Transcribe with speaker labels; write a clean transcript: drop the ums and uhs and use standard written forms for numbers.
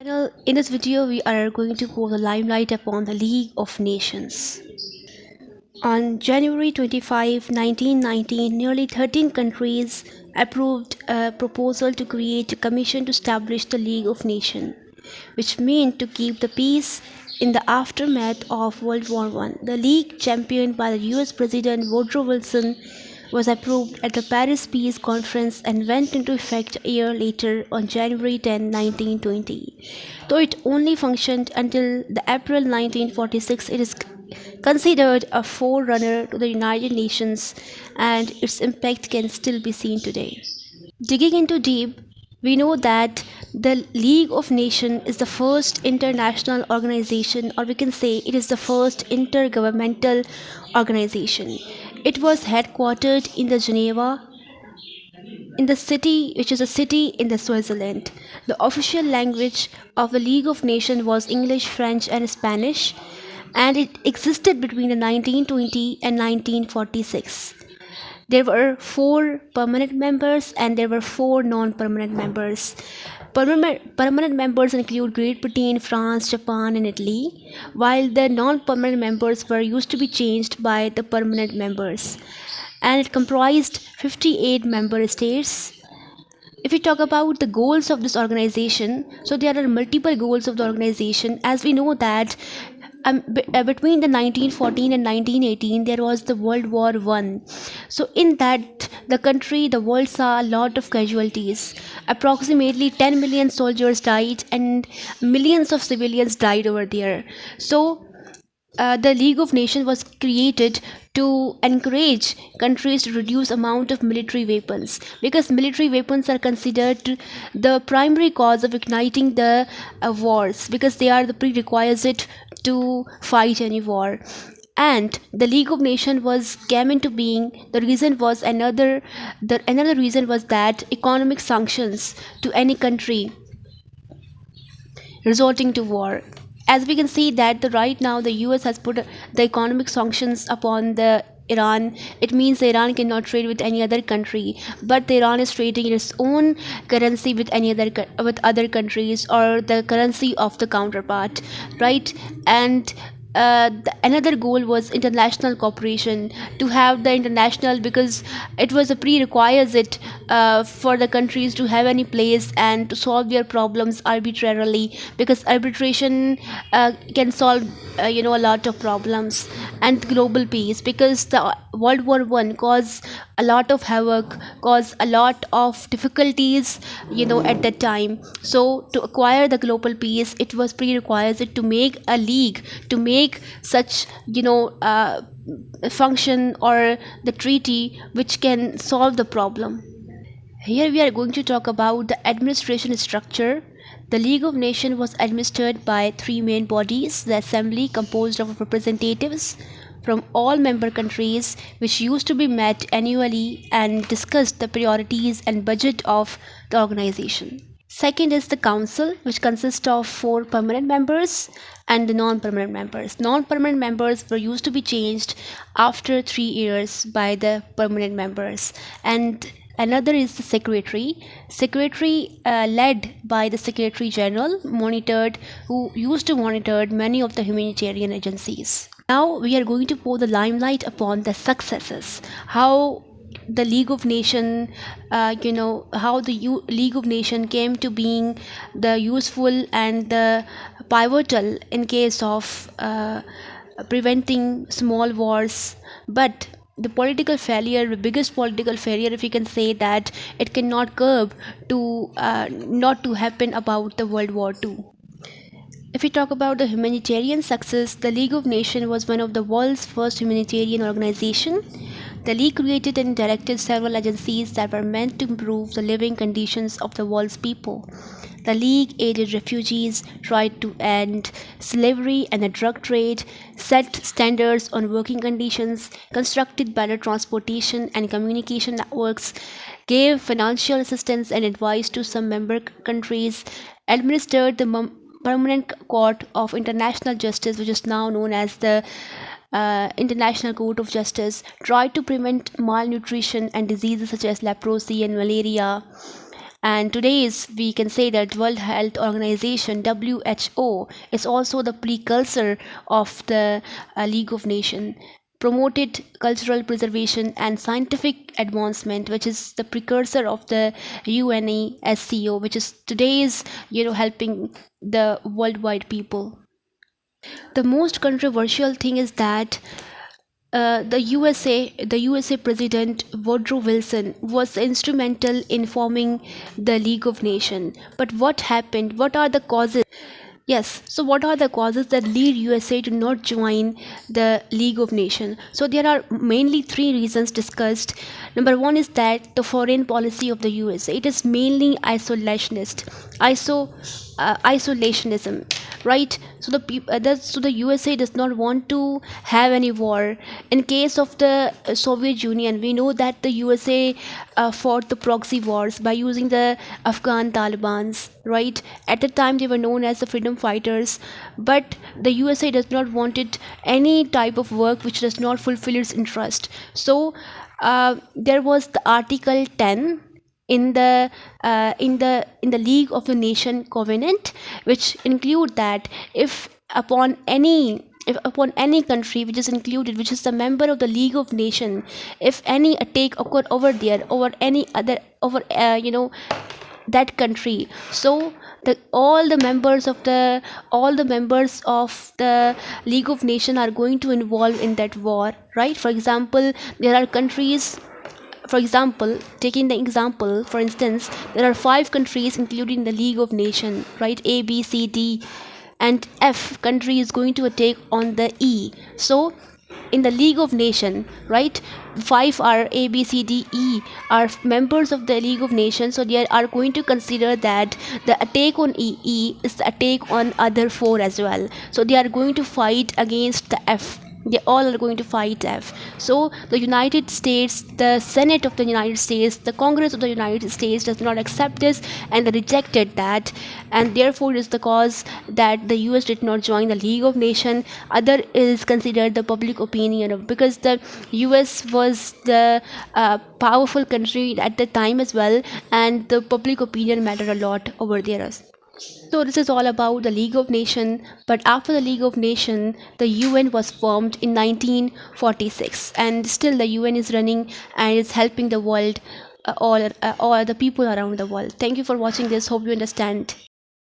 Speaker 1: In this video, we are going to pour the limelight upon the League of Nations. On January 25, 1919, nearly 13 countries approved a proposal to create a commission to establish the League of Nations, which meant to keep the peace in the aftermath of World War I. The League, championed by the US President Woodrow Wilson, was approved at the Paris Peace Conference and went into effect a year later on January 10, 1920. Though it only functioned until the April 1946, it is considered a forerunner to the United Nations, and its impact can still be seen today. Digging into deep, we know that the League of Nations is the first international organization, or we can say it is the first intergovernmental organization. It was headquartered in the Geneva, in the city, which is a city in the Switzerland. The official language of the League of Nations was English, French, and Spanish, and it existed between the 1920 and 1946. There were 4 permanent members and there were 4 non-permanent members. Permanent members include Great Britain, France, Japan, and Italy, while the non-permanent members were used to be changed by the permanent members. And it comprised 58 member states. If we talk about the goals of this organization, so there are multiple goals of the organization. As we know that between the 1914 and 1918 there was the World War I. So in that, the world saw a lot of casualties. Approximately 10 million soldiers died and millions of civilians died over there. So the League of Nations was created to encourage countries to reduce amount of military weapons, because military weapons are considered the primary cause of igniting the wars, because they are the prerequisite to fight any war. And the League of Nations was came into being. The another reason was that economic sanctions to any country resorting to war. As we can see that right now the US has put the economic sanctions upon the Iran. It means the Iran cannot trade with any other country, but the Iran is trading its own currency with with other countries, or the currency of the counterpart, right? And another goal was international cooperation, to have the international, because it was a prerequisite for the countries to have any place and to solve their problems arbitrarily, because arbitration can solve a lot of problems. And global peace, because the World War I caused a lot of havoc, caused a lot of difficulties at that time. So to acquire the global peace, it was prerequisite to make a league, to make such function or the treaty which can solve the problem. Here we are going to talk about the administration structure. The League of Nations was administered by 3 main bodies: the Assembly, composed of representatives from all member countries, which used to be met annually and discussed the priorities and budget of the organization. Second is the Council, which consists of 4 permanent members and the non-permanent members. Non-permanent members were used to be changed after 3 years by the permanent members. And another is the secretary, led by the Secretary General, who used to monitor many of the humanitarian agencies. Now we are going to pour the limelight upon the successes, how the League of Nations, how the League of Nations came to being the useful and the pivotal in case of preventing small wars. But the political failure, the biggest political failure, if you can say, that it cannot curb to not to happen about the World War II. If we talk about the humanitarian success, the League of Nations was one of the world's first humanitarian organization. The League created and directed several agencies that were meant to improve the living conditions of the world's people. The League aided refugees, tried to end slavery and the drug trade, set standards on working conditions, constructed better transportation and communication networks, gave financial assistance and advice to some member countries, administered the Permanent Court of International Justice, which is now known as the International Court of Justice, tried to prevent malnutrition and diseases such as leprosy and malaria, And today is, we can say that World Health Organization WHO is also the precursor of the League of Nations, promoted cultural preservation and scientific advancement, which is the precursor of the UNESCO, which is today's helping the worldwide people. The most controversial thing is that the USA President Woodrow Wilson was instrumental in forming the League of Nations. But what happened? What are the causes? Yes, so what are the causes that lead USA to not join the League of Nations? So there are mainly three reasons discussed. Number one is that the foreign policy of the USA, it is mainly isolationism, right? So the USA does not want to have any war. In case of the Soviet Union, we know that the USA fought the proxy wars by using the Afghan Talibans, right? At the time they were known as the freedom fighters, but the USA does not wanted any type of work which does not fulfill its interest. So there was the Article 10 in the League of the Nation covenant, which include that if upon any country which is included, which is the member of the League of Nation, if any attack occur over there, over any other, over that country, so all the members of the League of Nation are going to involve in that war, right? For example, there are countries, for example, taking the example, for instance, there are five countries including the League of Nations, right? A, B, C, D, and F country is going to attack on the E. So in the League of Nations, right, five are A, B, C, D, E are members of the League of Nations, so they are going to consider that the attack on E is the attack on other four as well. So they are going to fight against the F. They all are going to fight F. So the United States, the Senate of the United States, the Congress of the United States does not accept this, and they rejected that, and therefore it is the cause that the US did not join the League of Nations. Other is considered the public opinion of, because the US was the powerful country at the time as well, and the public opinion mattered a lot over there. So this is all about the League of Nations. But after the League of Nations, the UN was formed in 1946, and still the UN is running and is helping the world, all the people around the world. Thank you for watching this. Hope you understand.